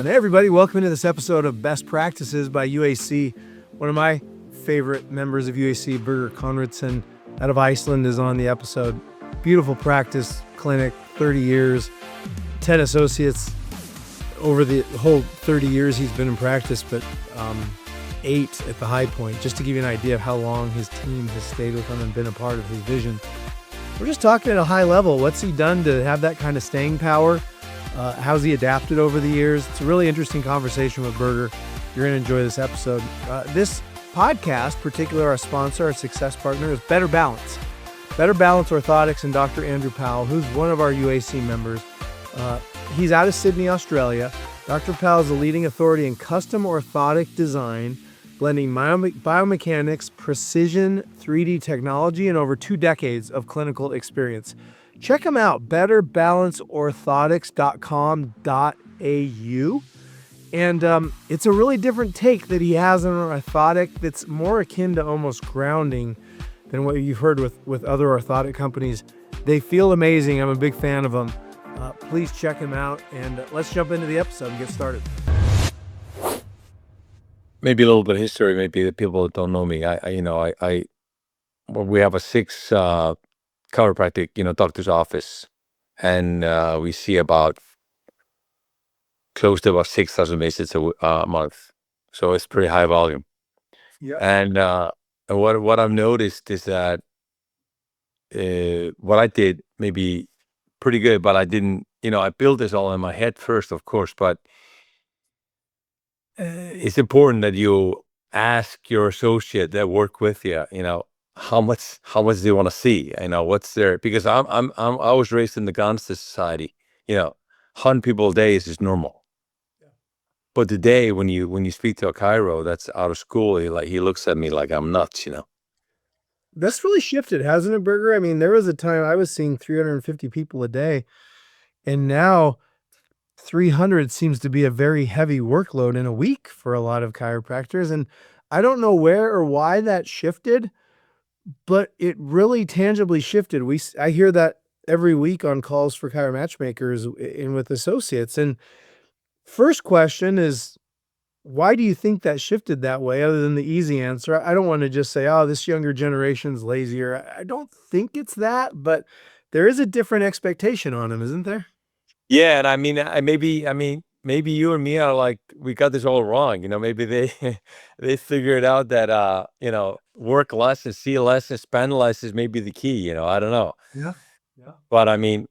And hey everybody, welcome to this episode of Best Practices by UAC. One of my favorite members of UAC, Bergur Konradsson, out of Iceland, is on the episode. Beautiful practice clinic, 30 years, 10 associates over the whole 30 years he's been in practice, but 8 at the high point, just to give you an idea of how long his team has stayed with him and been a part of his vision. We're just talking at a high level. What's he done to have that kind of staying power? How's he adapted over the years? It's a really interesting conversation with Bergur. You're going to enjoy this episode. This podcast, particularly our sponsor, our success partner, is Better Balance. Better Balance Orthotics and Dr. Andrew Powell, who's one of our UAC members. He's out of Sydney, Australia. Dr. Powell is a leading authority in custom orthotic design, blending biomechanics, precision, 3D technology, and over 2 decades of clinical experience. Check him out, betterbalanceorthotics.com.au. And it's a really different take that he has on an orthotic that's more akin to almost grounding than what you've heard with other orthotic companies. They feel amazing. I'm a big fan of them. Please check him out, and let's jump into the episode and get started. Maybe a little bit of history. Maybe the people that don't know me. We have a 6 chiropractic, doctor's office, and we see about close to about 6,000 visits a month. So it's pretty high volume. Yeah. And what I've noticed is that what I did maybe pretty good, but I didn't. I built this all in my head first, of course, but it's important that you ask your associate that work with you, how much do you want to see? What's there? Because I was raised in the gangster society. 100 people a day is just normal. Yeah. But today, when you speak to a chiro that's out of school, he looks at me like I'm nuts. That's really shifted, hasn't it, Bergur? I mean, there was a time I was seeing 350 people a day, and now 300 seems to be a very heavy workload in a week for a lot of chiropractors. And I don't know where or why that shifted, but it really tangibly shifted. I hear that every week on calls for chiro matchmakers and with associates. And first question is, why do you think that shifted that way, other than the easy answer? I don't want to just say, oh, this younger generation's lazier. I don't think it's that, but there is a different expectation on them, isn't there? Yeah, and I mean, maybe you and me are like, we got this all wrong. Maybe they figured out that work less and see less and spend less is maybe the key. I don't know. Yeah. But I mean,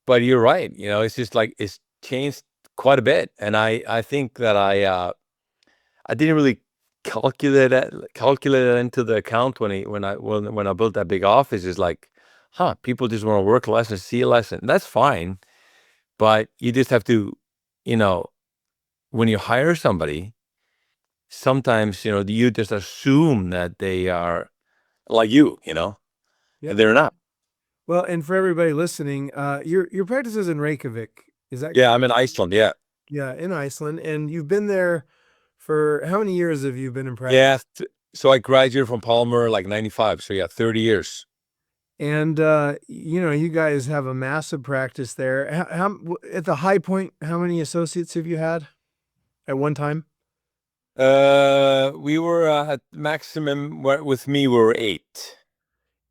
but you're right. It's just like it's changed quite a bit, and I think that I didn't really calculate it into the account when I built that big office. Is like, people just want to work less and see less, and that's fine. But you just have to, when you hire somebody, sometimes, you just assume that they are like you, Yeah. and they're not. Well, and for everybody listening, your practice is in Reykjavik. Is that? Yeah, I'm in Iceland. Yeah. Yeah, in Iceland. And you've been there for how many years have you been in practice? Yeah. So I graduated from Palmer like 95. So yeah, 30 years. And, you guys have a massive practice there. At the high point, how many associates have you had at one time? We were at maximum with me, we were 8.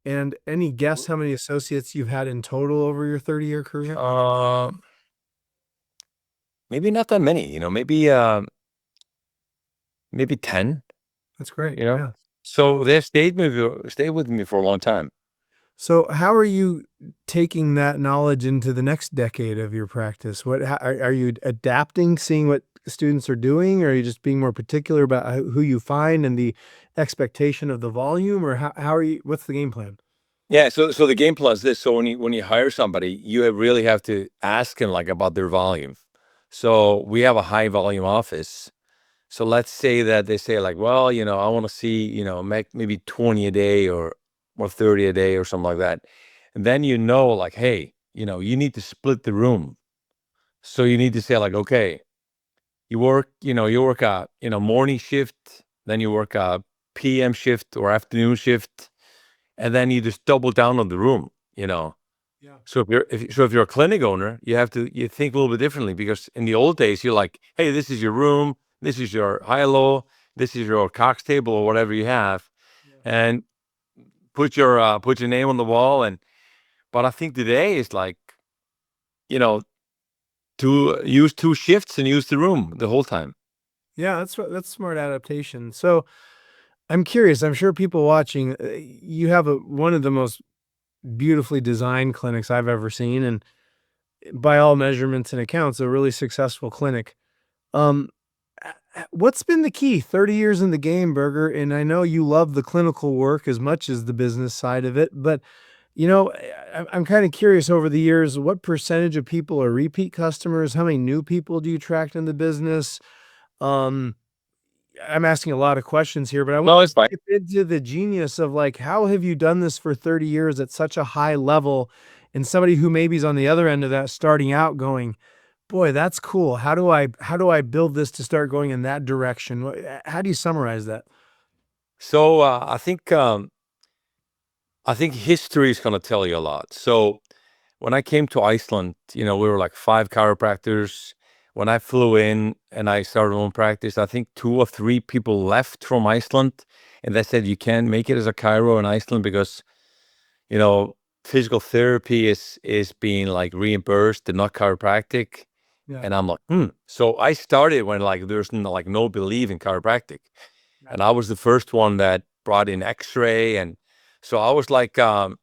And any guess how many associates you've had in total over your 30-year career? Maybe not that many, maybe 10. That's great. Yeah. So they stayed with me for a long time. So how are you taking that knowledge into the next decade of your practice? Are you adapting, seeing what students are doing, or are you just being more particular about who you find and the expectation of the volume, or how are you? What's the game plan? Yeah, so the game plan is this. So when you hire somebody, you really have to ask them about their volume. So we have a high volume office. So let's say that they say well, I want to see, maybe 20 a day or 30 a day or something like that. And then hey, you need to split the room. So you need to say okay, you work a, morning shift, then you work a PM shift or afternoon shift, and then you just double down on the room, Yeah. So if you're a clinic owner, you think a little bit differently, because in the old days you're like, hey, this is your room, this is your high-low, this is your cox table or whatever you have, Yeah. and put your name on the wall. And but I think today is like, you know, to use 2 shifts and use the room the whole time. Yeah, that's smart adaptation. So I'm curious. I'm sure people watching, you have one of the most beautifully designed clinics I've ever seen, and by all measurements and accounts, a really successful clinic. Um, what's been the key? 30 years in the game, Berger, and I know you love the clinical work as much as the business side of it, but I'm kind of curious over the years, what percentage of people are repeat customers? How many new people do you attract in the business? Um, I'm asking a lot of questions here, but I want No, it's fine. to dip into the genius of like, how have you done this for 30 years at such a high level? And somebody who maybe is on the other end of that starting out going, boy, that's cool. How do I build this to start going in that direction? How do you summarize that? So I think history is going to tell you a lot. So when I came to Iceland, we were like 5 chiropractors. When I flew in and I started my own practice, I think 2 or 3 people left from Iceland, and they said you can't make it as a chiro in Iceland because you know physical therapy is being like reimbursed and not chiropractic. Yeah. And I'm like, So I started when like there's like no belief in chiropractic, and I was the first one that brought in X-ray, and so I was like, yeah,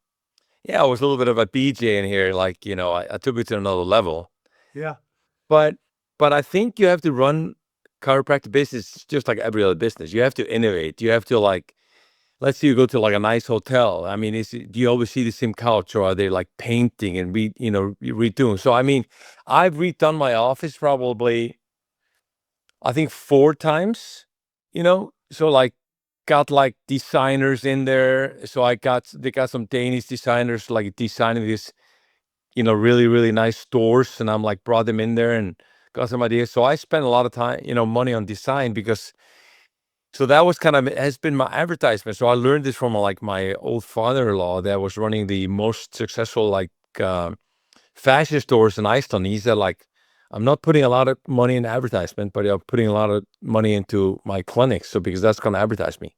I was a little bit of a BJ in here. Like, I took it to another level. Yeah. But I think you have to run chiropractic business just like every other business. You have to innovate. You have to like, let's say you go to like a nice hotel. I mean, do you always see the same couch, or are they like painting and redoing? So I mean, I've redone my office probably, I think 4 times. So like got like designers in there. So they got some Danish designers like designing this really, really nice stores. And I'm like, brought them in there and got some ideas. So I spent a lot of time, money on design, because so that was kind of has been my advertisement. So I learned this from like my old father-in-law that was running the most successful like fashion stores in Iceland. He said like, I'm not putting a lot of money in advertisement, but I'm putting a lot of money into my clinics. So because that's going to advertise me.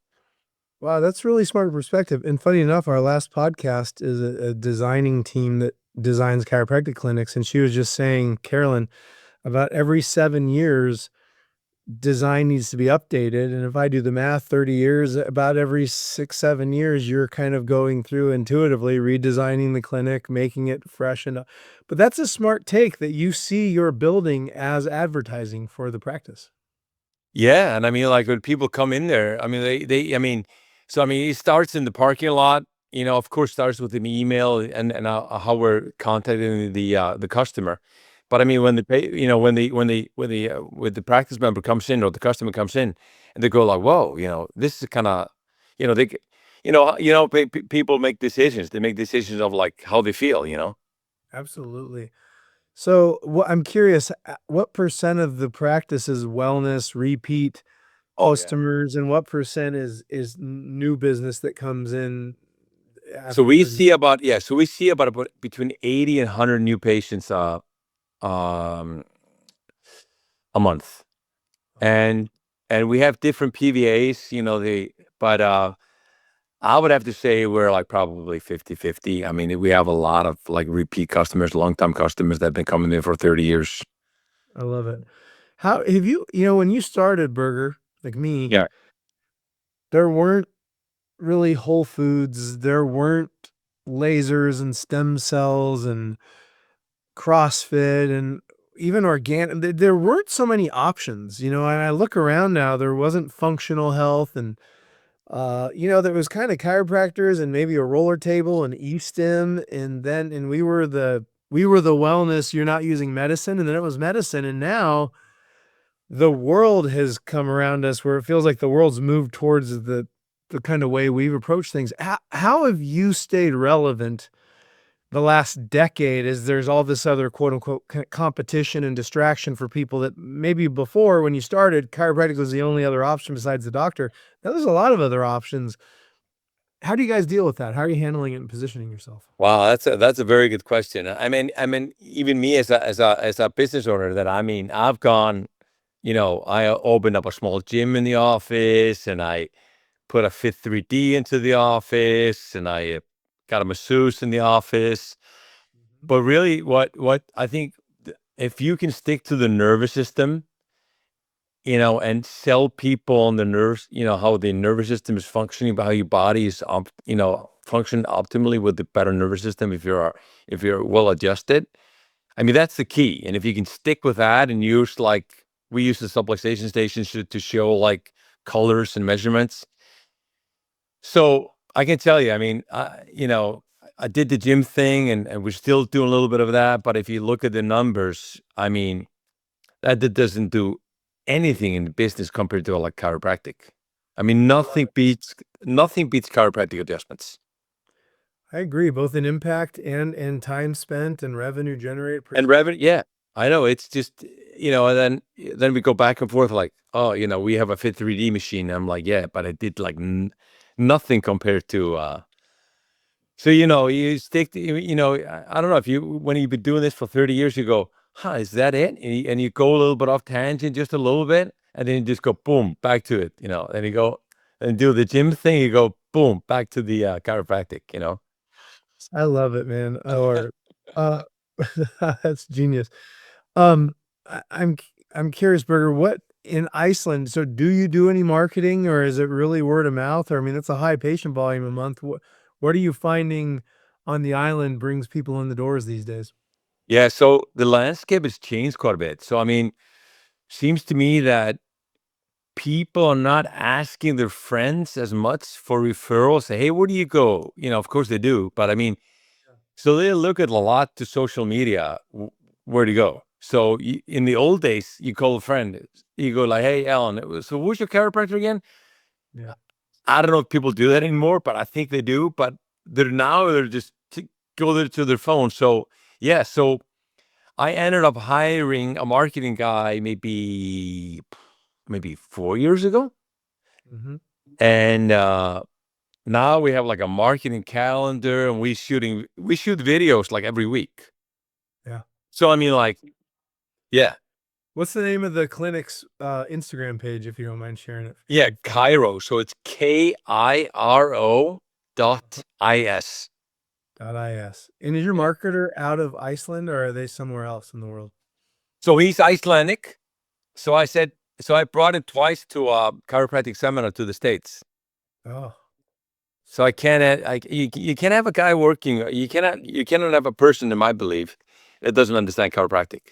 Wow, that's really smart perspective. And funny enough, our last podcast is a designing team that designs chiropractic clinics. And she was just saying, Carolyn, about every 7 years, design needs to be updated. And if I do the math, 30 years, about every 6, 7 years, you're kind of going through intuitively redesigning the clinic, making it fresh. But that's a smart take that you see your building as advertising for the practice. Yeah, and I mean, like when people come in there, I mean, I mean, so I mean, it starts in the parking lot. Of course, starts with an email and how we're contacting the customer. But I mean, when the pay, when the practice member comes in or the customer comes in, and they go like, "Whoa, this is kind of, they, people make decisions. They make decisions of like how they feel. Absolutely. So I'm curious, what percent of the practice is wellness, repeat Oh yeah. customers, and what percent is new business that comes in So after we 30? see about yeah, so we see about between 80 and 100 new patients um, a month. And we have different PVAs, but I would have to say we're like probably 50-50. I mean, we have a lot of like repeat customers, long-time customers that have been coming in for 30 years. I love it. How have when you started Burger, like me, Yeah. there weren't really Whole Foods, there weren't lasers and stem cells and CrossFit and even organic. There weren't so many options, and I look around now, there wasn't functional health and there was kind of chiropractors and maybe a roller table and e-stim, and we were the wellness, you're not using medicine, and then it was medicine, and now the world has come around us where it feels like the world's moved towards the kind of way we've approached things. How have you stayed relevant the last decade as there's all this other quote unquote competition and distraction for people that maybe before when you started chiropractic was the only other option besides the doctor. Now there's a lot of other options. How do you guys deal with that? How are you handling it and positioning yourself? Wow, that's a very good question. I mean, even me as a business owner, that I mean, I've gone, I opened up a small gym in the office, and I put a Fit 3D into the office, and I got a masseuse in the office. Mhm. But really, what I think, if you can stick to the nervous system, and sell people on the nerves, how the nervous system is functioning, but how your body is, function optimally with the better nervous system, if you're well adjusted. I mean, that's the key. And if you can stick with that and use, like, we use the subluxation stations to show, like, colors and measurements. So I can tell you, I mean, I did the gym thing, and we're still doing a little bit of that. But if you look at the numbers, I mean, that doesn't do anything in the business compared to, like, chiropractic. I mean, nothing beats chiropractic adjustments. I agree, both in impact and time spent and revenue generated. And revenue, yeah, I know. It's just, and then we go back and forth, like, oh, we have a Fit 3D machine. I'm like, yeah, but I did, like, nothing compared to. So, you stick to, I don't know, if when you've been doing this for 30 years, you go, huh, is that it? And you go a little bit off tangent, just a little bit, and then you just go, boom, back to it, then you go and do the gym thing, you go, boom, back to the chiropractic. I love it, man. Or, uh, that's genius. Um, I'm curious, Berger, what in Iceland, so do you do any marketing or is it really word of mouth? Or I mean, it's a high patient volume a month. What are you finding on the island brings people in the doors these days? Yeah, so the landscape has changed quite a bit. So, I mean, seems to me that people are not asking their friends as much for referrals. Say, hey, where do you go? Of course they do, but I mean, so they look at a lot to social media, where to go. So in the old days, you call a friend, you go like, hey, Alan, so who's your chiropractor again? Yeah. I don't know if people do that anymore, but I think they do. But they're just go there to their phone. So yeah, so I ended up hiring a marketing guy maybe 4 years ago. Hmm. And now we have, like, a marketing calendar, and we shoot videos, like, every week. Yeah. So I mean, like, yeah, What's the name of the clinic's Instagram page, if you don't mind sharing it? yeah, Cairo. So it's KIRO.is. .is. And is your Yeah. marketer out of Iceland or are they somewhere else in the world? So he's Icelandic. So I brought him twice to a chiropractic seminar to the States. Oh, So I can't, you can't have a guy working. You cannot have a person, in my belief, that doesn't understand chiropractic.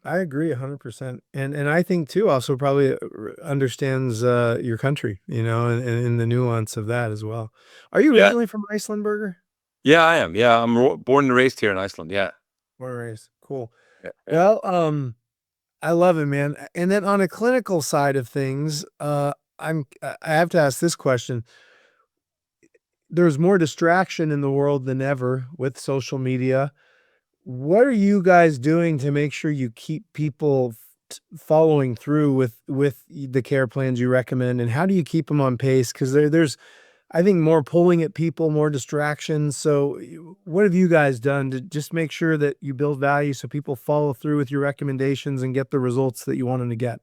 I agree 100%. And I think too also probably understands your country, and the nuance of that as well. Are you Yeah. originally from Iceland, Berger? Yeah, I am. Yeah, I'm born and raised here in Iceland. Yeah. Born and raised. Cool. Yeah. Yeah. Well, I love it, man. And then on a clinical side of things, I have to ask this question. There's more distraction in the world than ever with social media. What are you guys doing to make sure you keep people following through with the care plans you recommend, and how do you keep them on pace? Because there's, I think, more pulling at people, more distractions. So, what have you guys done to just make sure that you build value so people follow through with your recommendations and get the results that you want them to get?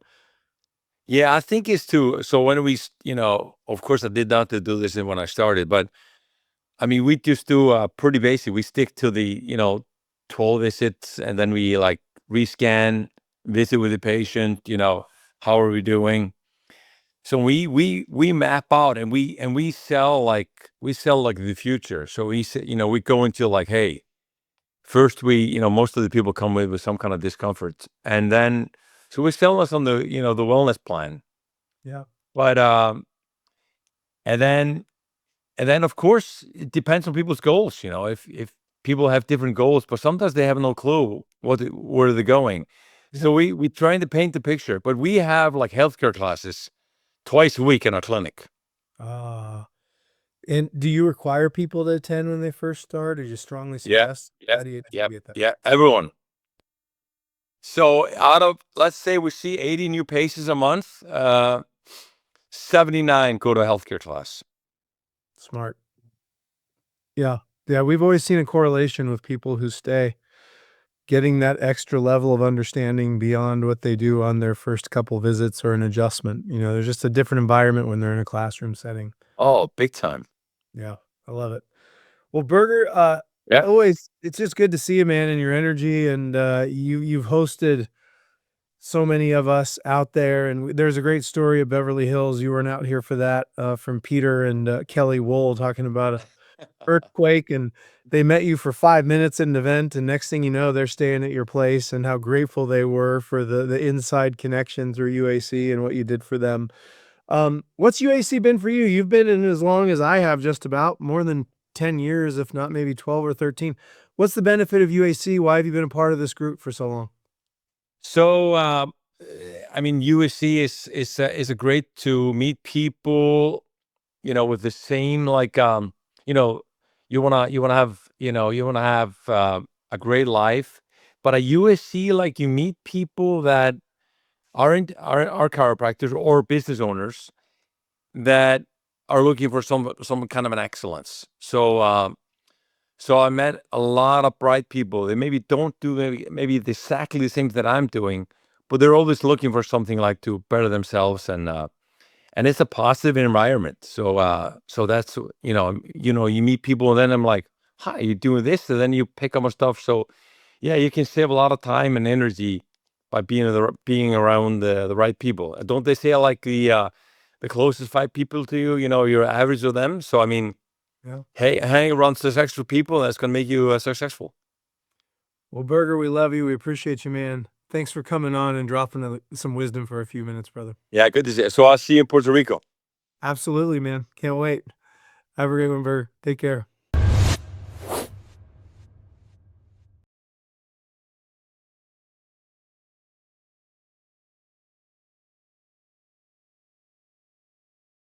Yeah, I think it's too. So when of course, I did not to do this when I started, but I mean, we just do pretty basic. We stick to the 12 visits, and then we, like, rescan, visit with the patient. How are we doing? So we map out, and we sell like the future. So we go into, like, hey, first, most of the people come with some kind of discomfort, and then so we sell us on the wellness plan. Yeah. But and then of course, it depends on people's goals. If people have different goals, but sometimes they have no clue where they're going. Yeah. So we trying to paint the picture, but we have, like, healthcare classes twice a week in our clinic. Ah. And do you require people to attend when they first start, or you strongly Yeah, suggest? yeah, How do you yeah, navigate that? yeah. Everyone. So out of, let's say, we see 80 new patients a month, 79 go to a healthcare class. Smart. Yeah. Yeah, we've always seen a correlation with people who stay, getting that extra level of understanding beyond what they do on their first couple visits or an adjustment. There's just a different environment when they're in a classroom setting. Oh, big time. Yeah, I love it. Well, Berger, Yeah. always it's just good to see you, man, and your energy, and, you've hosted so many of us out there, and there's a great story of Beverly Hills. You weren't out here for that, from Peter and, Kelly Wool talking about a earthquake, and they met you for 5 minutes at an event, and next thing you know, they're staying at your place, and how grateful they were for the inside connection through UAC and what you did for them. What's UAC been for you? You've been in as long as I have, just about, more than 10 years, if not maybe 12 or 13. What's the benefit of UAC? Why have you been a part of this group for so long? So, I mean, USC is a great to meet people, with the same like, you know, you wanna have, a great life. But at USC, like you meet people that are chiropractors or business owners that are looking for some kind of an excellence. So I met a lot of bright people. They maybe don't do maybe exactly the same that I'm doing, but they're always looking for something like to better themselves, and it's a positive environment. So that's you meet people, and then I'm like, "Hi, you doing this?" And then you pick up on stuff. So yeah, you can save a lot of time and energy by being around the right people. Don't they say like the closest five people to you, you're average of them. So I mean, Yeah. hey, hang around successful people. That's gonna make you successful. Well, Berger, we love you. We appreciate you, man. Thanks for coming on and dropping some wisdom for a few minutes, brother. Yeah, good to see you. So I'll see you in Puerto Rico. Absolutely, man. Can't wait. Have a great one, Berger. Take care.